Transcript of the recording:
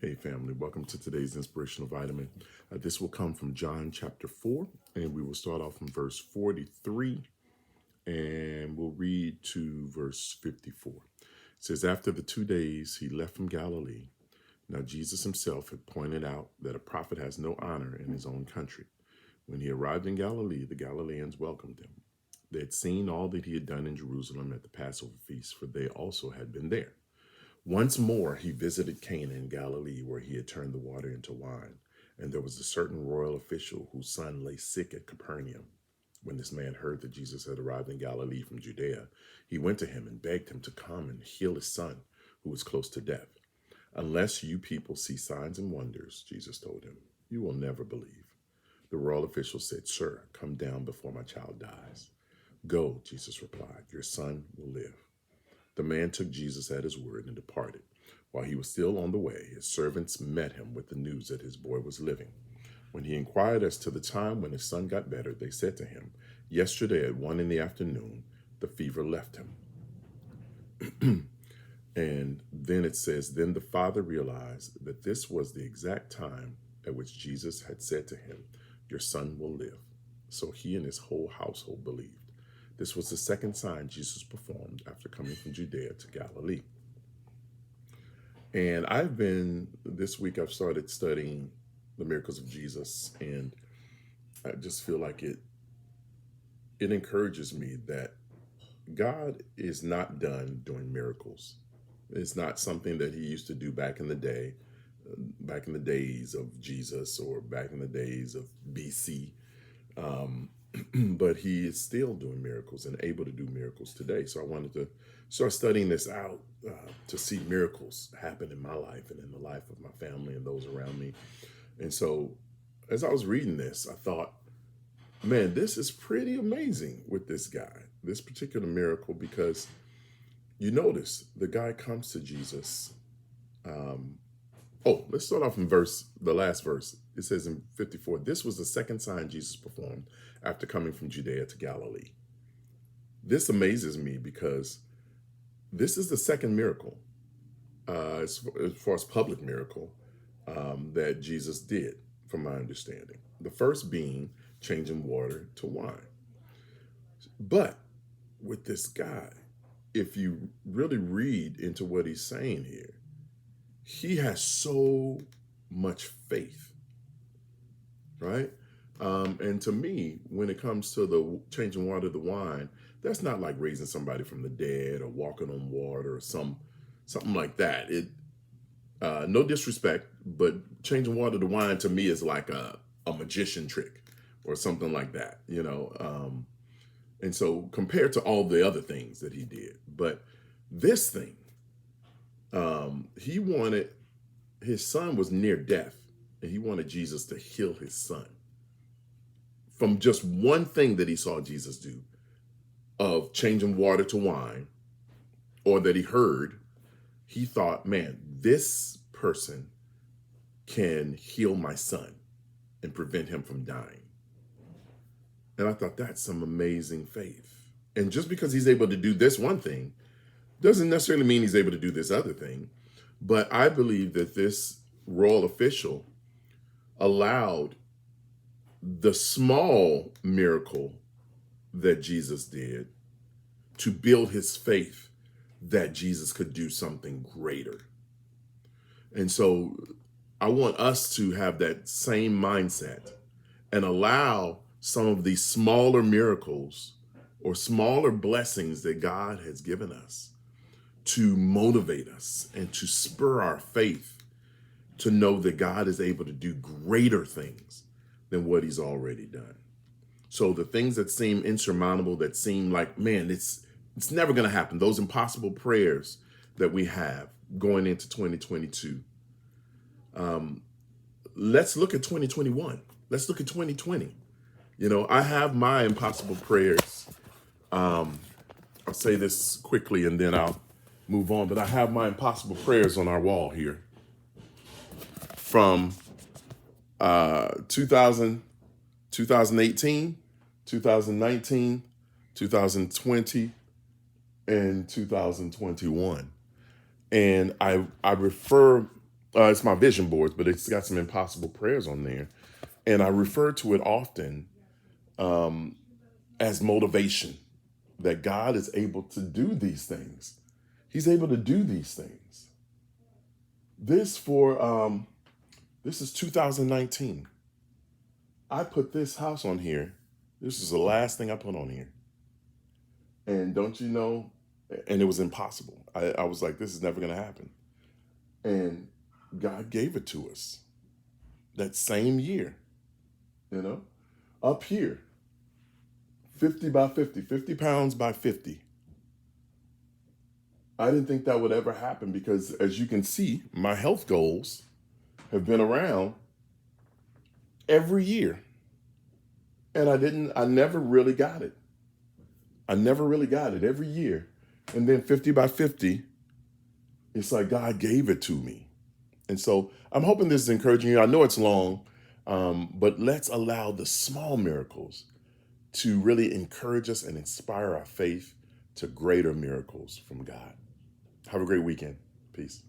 Hey family, welcome to today's Inspirational Vitamin. This will come from John chapter 4, and we will start off from verse 43, and we'll read to verse 54. It says, after the 2 days he left from Galilee. Now Jesus himself had pointed out that a prophet has no honor in his own country. When he arrived in Galilee, the Galileans welcomed him. They had seen all that he had done in Jerusalem at the Passover feast, for they also had been there. Once more he visited Cana in Galilee, where he had turned the water into wine. And there was a certain royal official whose son lay sick at Capernaum. When this man heard that Jesus had arrived in Galilee from Judea, he went to him and begged him to come and heal his son, who was close to death. Unless you people see signs and wonders, Jesus told him, you will never believe. The royal official said, sir, come down before my child dies. Go, Jesus replied, your son will live. The man took Jesus at his word and departed. While he was still on the way, his servants met him with the news that his boy was living. When he inquired as to the time when his son got better, they said to him, yesterday at 1 PM, the fever left him. And then it says, then the father realized that this was the exact time at which Jesus had said to him, your son will live. So he and his whole household believed. This was the second sign Jesus performed after coming from Judea to Galilee. And this week I've started studying the miracles of Jesus, and I just feel like it encourages me that God is not done doing miracles. It's not something that he used to do back in the day, back in the days of Jesus or back in the days of BC. But he is still doing miracles and able to do miracles today. So I wanted to start studying this out to see miracles happen in my life and in the life of my family and those around me. And so as I was reading this, I thought, man, this is pretty amazing with this guy, this particular miracle, because you notice the guy comes to Jesus. Let's start off in the last verse. It says in 54, this was the second sign Jesus performed after coming from Judea to Galilee. This amazes me because this is the second miracle, as far as public miracle, that Jesus did, from my understanding. The first being changing water to wine. But with this guy, if you really read into what he's saying here, he has so much faith, right? And to me, when it comes to the changing water to wine, that's not like raising somebody from the dead or walking on water or something like that. No disrespect, but changing water to wine to me is like a magician trick or something like that, and so compared to all the other things that he did, but this thing, his son was near death, and he wanted Jesus to heal his son from just one thing that he saw Jesus do of changing water to wine, or that he heard. He thought, man, this person can heal my son and prevent him from dying. And I thought, that's some amazing faith. And just because he's able to do this one thing doesn't necessarily mean he's able to do this other thing. But I believe that this royal official allowed the small miracle that Jesus did to build his faith that Jesus could do something greater. And so I want us to have that same mindset and allow some of these smaller miracles or smaller blessings that God has given us to motivate us and to spur our faith to know that God is able to do greater things than what he's already done. So the things that seem insurmountable, that seem like, man, it's never going to happen, those impossible prayers that we have going into 2022. Let's look at 2021. Let's look at 2020. I have my impossible prayers. I'll say this quickly and then I'll move on, but I have my impossible prayers on our wall here from 2018, 2019, 2020, and 2021. And I refer It's my vision boards, but it's got some impossible prayers on there. And I refer to it often as motivation, that God is able to do these things. He's able to do these things. This is 2019. I put this house on here. This is the last thing I put on here. And don't you know, and it was impossible. I was like, this is never going to happen. And God gave it to us that same year, up here, 50 by 50, 50 pounds by 50. I didn't think that would ever happen because, as you can see, my health goals have been around every year. And I never really got it. I never really got it every year. And then 50 by 50, it's like God gave it to me. And so I'm hoping this is encouraging you. I know it's long, but let's allow the small miracles to really encourage us and inspire our faith to greater miracles from God. Have a great weekend. Peace.